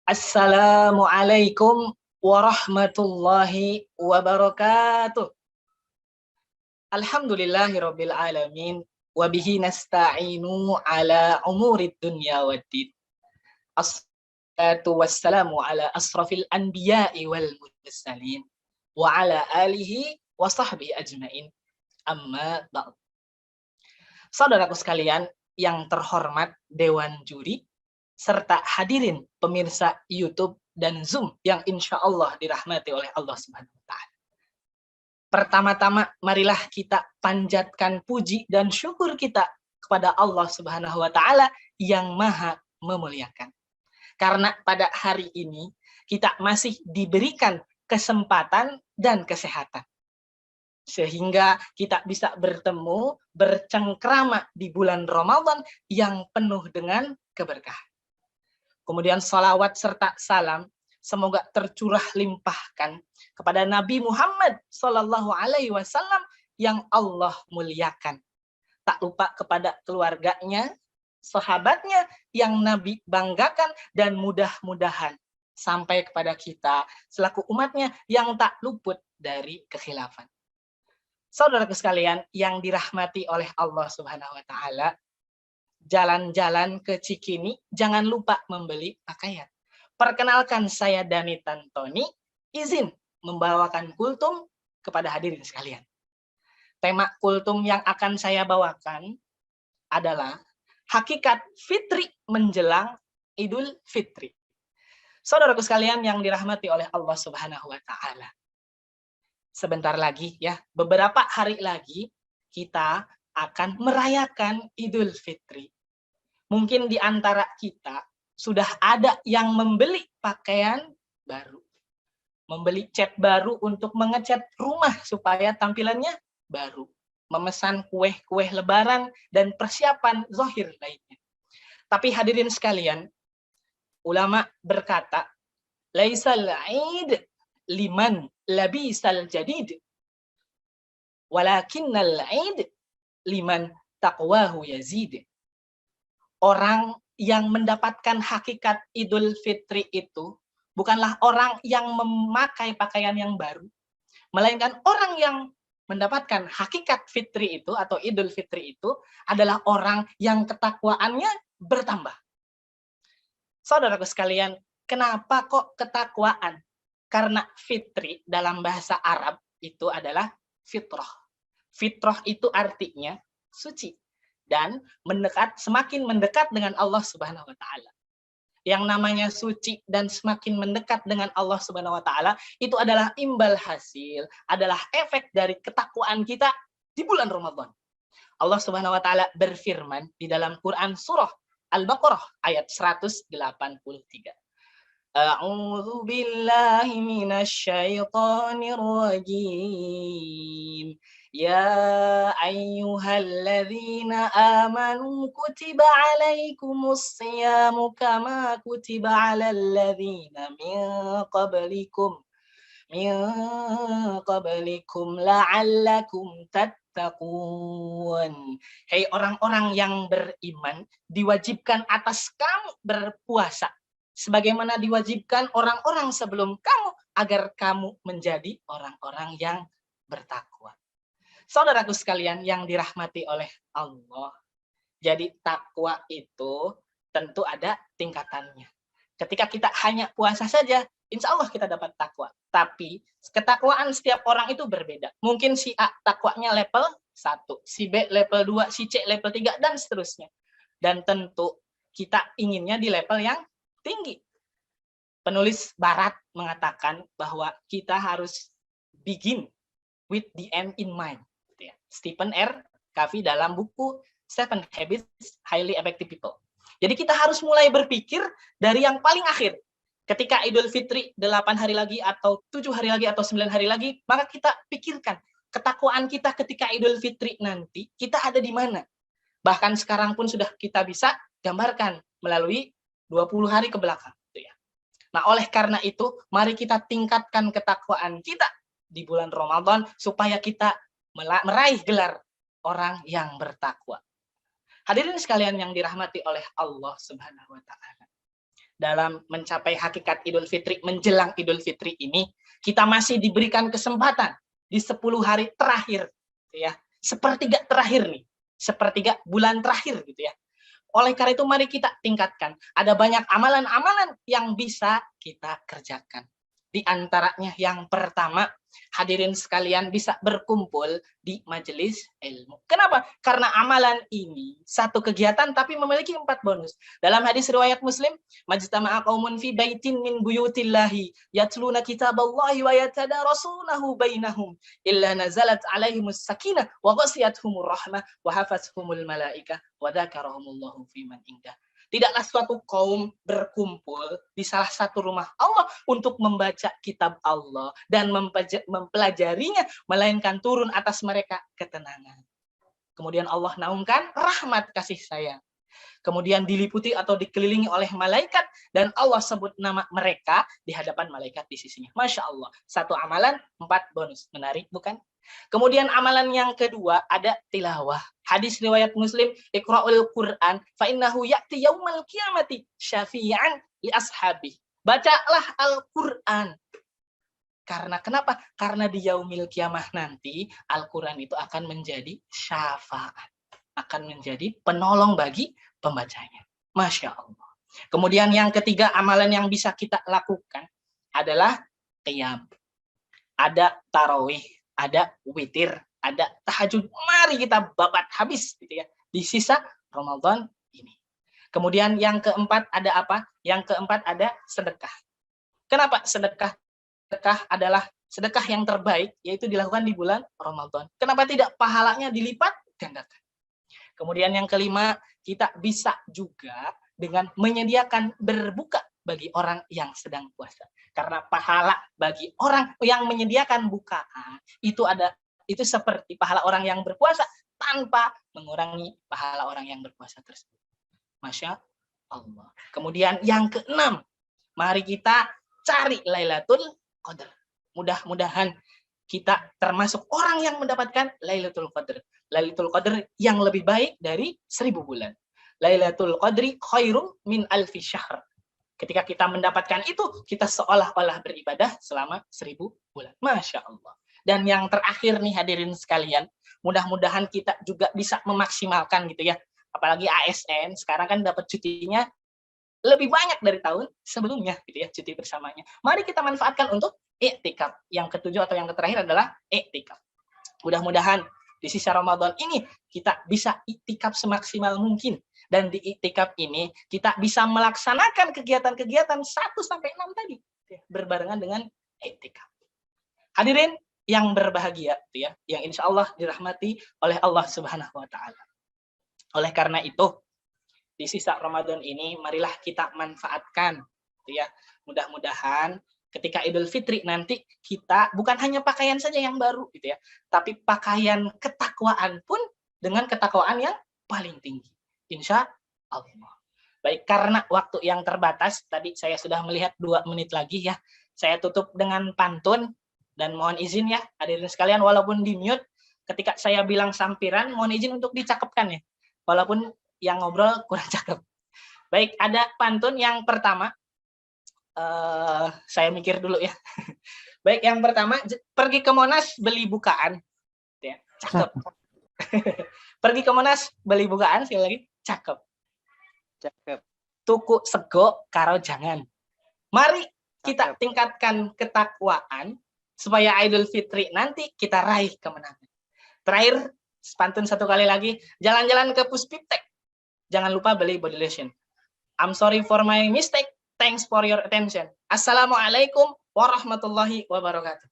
Assalamualaikum warahmatullahi wabarakatuh. Alhamdulillahirabbil alamin wa bihi nasta'inu ala umurid dunya waddin. Assalatu wassalamu ala asrafil anbiya'i wal mursalin wa ala alihi wa sahbihi ajmain. Amma ba'd. Saudaraku sekalian yang terhormat Dewan Juri serta hadirin pemirsa YouTube dan Zoom yang insya Allah dirahmati oleh Allah Subhanahu wa Ta'ala. Pertama-tama, marilah kita panjatkan puji dan syukur kita kepada Allah Subhanahu wa Ta'ala yang Maha Memuliakan. Karena pada hari ini kita masih diberikan kesempatan dan kesehatan, sehingga kita bisa bertemu, bercengkrama di bulan Ramadan yang penuh dengan keberkahan. Kemudian salawat serta salam semoga tercurah limpahkan kepada Nabi Muhammad Sallallahu Alaihi Wasallam yang Allah muliakan. Tak lupa kepada keluarganya, sahabatnya yang Nabi banggakan, dan mudah-mudahan sampai kepada kita selaku umatnya yang tak luput dari kekhilafan. Saudara sekalian yang dirahmati oleh Allah Subhanahu Wa Taala, jalan-jalan ke Cikini, jangan lupa membeli pakaian. Perkenalkan, saya Dani Tantoni, izin membawakan kultum kepada hadirin sekalian. Tema kultum yang akan saya bawakan adalah hakikat fitri menjelang Idul Fitri. Saudaraku sekalian yang dirahmati oleh Allah Subhanahu wa Ta'ala, sebentar lagi ya, beberapa hari lagi kita akan merayakan Idul Fitri. Mungkin di antara kita sudah ada yang membeli pakaian baru, membeli cat baru untuk mengecat rumah supaya tampilannya baru, memesan kue-kue lebaran dan persiapan zahir lainnya. Tapi hadirin sekalian, ulama berkata, laisal aid liman labisal jadid, walakinnal aid liman taqwahu yazid. Orang yang mendapatkan hakikat Idul Fitri itu bukanlah orang yang memakai pakaian yang baru, melainkan orang yang mendapatkan hakikat fitri itu atau Idul Fitri itu adalah orang yang ketakwaannya bertambah. Saudaraku sekalian, kenapa kok ketakwaan? Karena fitri dalam bahasa Arab itu adalah fitrah. Fitrah itu artinya suci dan semakin mendekat dengan Allah Subhanahu wa Ta'ala. Yang namanya suci dan semakin mendekat dengan Allah Subhanahu wa Ta'ala itu adalah imbal hasil, adalah efek dari ketakwaan kita di bulan Ramadan. Allah Subhanahu wa Ta'ala berfirman di dalam Quran surah Al-Baqarah ayat 183. A'udzu billahi minasy syaithanir rajim. Ya ayyuhalladzina amanu kutiba alaikumus siyamu kama kutiba alal ladzina min qablikum la'allakum tattaqun. Hei orang-orang yang beriman, diwajibkan atas kamu berpuasa sebagaimana diwajibkan orang-orang sebelum kamu agar kamu menjadi orang-orang yang bertakwa. Saudaraku sekalian yang dirahmati oleh Allah, jadi takwa itu tentu ada tingkatannya. Ketika kita hanya puasa saja, insya Allah kita dapat takwa. Tapi ketakwaan setiap orang itu berbeda. Mungkin si A takwanya level 1, si B level 2, si C level 3, dan seterusnya. Dan tentu kita inginnya di level yang tinggi. Penulis Barat mengatakan bahwa kita harus begin with the end in mind. Stephen R. Covey dalam buku 7 Habits Highly Effective People. Jadi kita harus mulai berpikir dari yang paling akhir. Ketika Idul Fitri 8 hari lagi atau 7 hari lagi atau 9 hari lagi, maka kita pikirkan ketakwaan kita ketika Idul Fitri nanti kita ada di mana. Bahkan sekarang pun sudah kita bisa gambarkan melalui 20 hari ke belakang. Nah, oleh karena itu, mari kita tingkatkan ketakwaan kita di bulan Ramadan supaya kita meraih gelar orang yang bertakwa. Hadirin sekalian yang dirahmati oleh Allah Subhanahu wa Ta'ala. dalam mencapai hakikat Idul Fitri, menjelang Idul Fitri ini, kita masih diberikan kesempatan di 10 hari terakhir, ya, sepertiga terakhir nih, sepertiga bulan terakhir gitu ya. Oleh karena itu mari kita tingkatkan. Ada banyak amalan-amalan yang bisa kita kerjakan. Di antaranya yang pertama, hadirin sekalian bisa berkumpul di majelis ilmu. Kenapa? Karena amalan ini satu kegiatan tapi memiliki 4 bonus. Dalam hadis riwayat Muslim, majtama'a qaumun fi baitin min buyutillahi yatluna kitaballahi wa yatadarasunahu bainahum illa nazalat alaihimus sakinah wa ghasiyatuhumur rahmah wa hafathumul malaikah wa dzakarahumullahu fi man indah. Tidaklah suatu kaum berkumpul di salah satu rumah Allah untuk membaca kitab Allah dan mempelajarinya, melainkan turun atas mereka ketenangan. Kemudian Allah naungkan rahmat kasih sayang. Kemudian diliputi atau dikelilingi oleh malaikat dan Allah sebut nama mereka di hadapan malaikat di sisinya. Masya Allah. Satu amalan, 4 bonus. Menarik bukan? Kemudian amalan yang kedua ada tilawah. Hadis riwayat Muslim, Iqra'ul Qur'an fa innahu ya'ti yaumal qiyamati syafi'an li ashabi. Bacalah Al-Qur'an. Karena kenapa? Karena di yaumil kiamah nanti Al-Qur'an itu akan menjadi syafaat. Akan menjadi penolong bagi pembacanya. Masya Allah. Kemudian yang ketiga, amalan yang bisa kita lakukan adalah qiyam. Ada tarawih, ada witir, ada tahajud. Mari kita babat habis gitu ya di sisa Ramadan ini. Kemudian yang keempat ada apa? Yang keempat ada sedekah. Kenapa sedekah? Sedekah adalah sedekah yang terbaik, yaitu dilakukan di bulan Ramadan. Kenapa tidak pahalanya dilipat gandakan? Kemudian yang kelima, kita bisa juga dengan menyediakan berbuka bagi orang yang sedang puasa. Karena pahala bagi orang yang menyediakan bukaan itu seperti pahala orang yang berpuasa tanpa mengurangi pahala orang yang berpuasa tersebut. Masya Allah. Kemudian yang keenam, mari kita cari Lailatul Qadar. Mudah-mudahan kita termasuk orang yang mendapatkan Lailatul Qadar. Lailatul Qadar yang lebih baik dari 1000 bulan. Lailatul Qadri khairum min alfi syahr. Ketika kita mendapatkan itu, kita seolah-olah beribadah selama 1000 bulan. Masya Allah. Dan yang terakhir nih hadirin sekalian, mudah-mudahan kita juga bisa memaksimalkan gitu ya. Apalagi ASN, sekarang kan dapat cutinya lebih banyak dari tahun sebelumnya gitu ya, cuti bersamanya. Mari kita manfaatkan untuk i'tikaf. Yang ketujuh atau yang terakhir adalah i'tikaf. Mudah-mudahan di sisa Ramadan ini kita bisa i'tikaf semaksimal mungkin. Dan di i'tikaf ini kita bisa melaksanakan kegiatan-kegiatan 1 sampai 6 tadi berbarengan dengan i'tikaf. Hadirin yang berbahagia ya, yang insya Allah dirahmati oleh Allah Subhanahu wa taala. Oleh karena itu, di sisa Ramadan ini marilah kita manfaatkan ya. Mudah-mudahan ketika Idul Fitri nanti kita bukan hanya pakaian saja yang baru gitu ya, tapi pakaian ketakwaan pun dengan ketakwaan yang paling tinggi. Insya Allah. Baik, karena waktu yang terbatas, tadi saya sudah melihat 2 menit lagi ya. Saya tutup dengan pantun dan mohon izin ya, hadirin sekalian, walaupun di mute, ketika saya bilang sampiran, mohon izin untuk dicakepkan ya. Walaupun yang ngobrol kurang cakep. Baik, ada pantun yang pertama. Saya mikir dulu ya. Baik, yang pertama, pergi ke Monas beli bukaan. Ya, cakep. Pergi ke Monas beli bukaan, sekali lagi. Cakep. Cakep. Tuku sego karo jangan. Mari kita tingkatkan ketakwaan supaya Idul Fitri nanti kita raih kemenangan. Terakhir, pantun 1 kali lagi, jalan-jalan ke Puspiptek. Jangan lupa beli body lotion. I'm sorry for my mistake. Thanks for your attention. Assalamualaikum warahmatullahi wabarakatuh.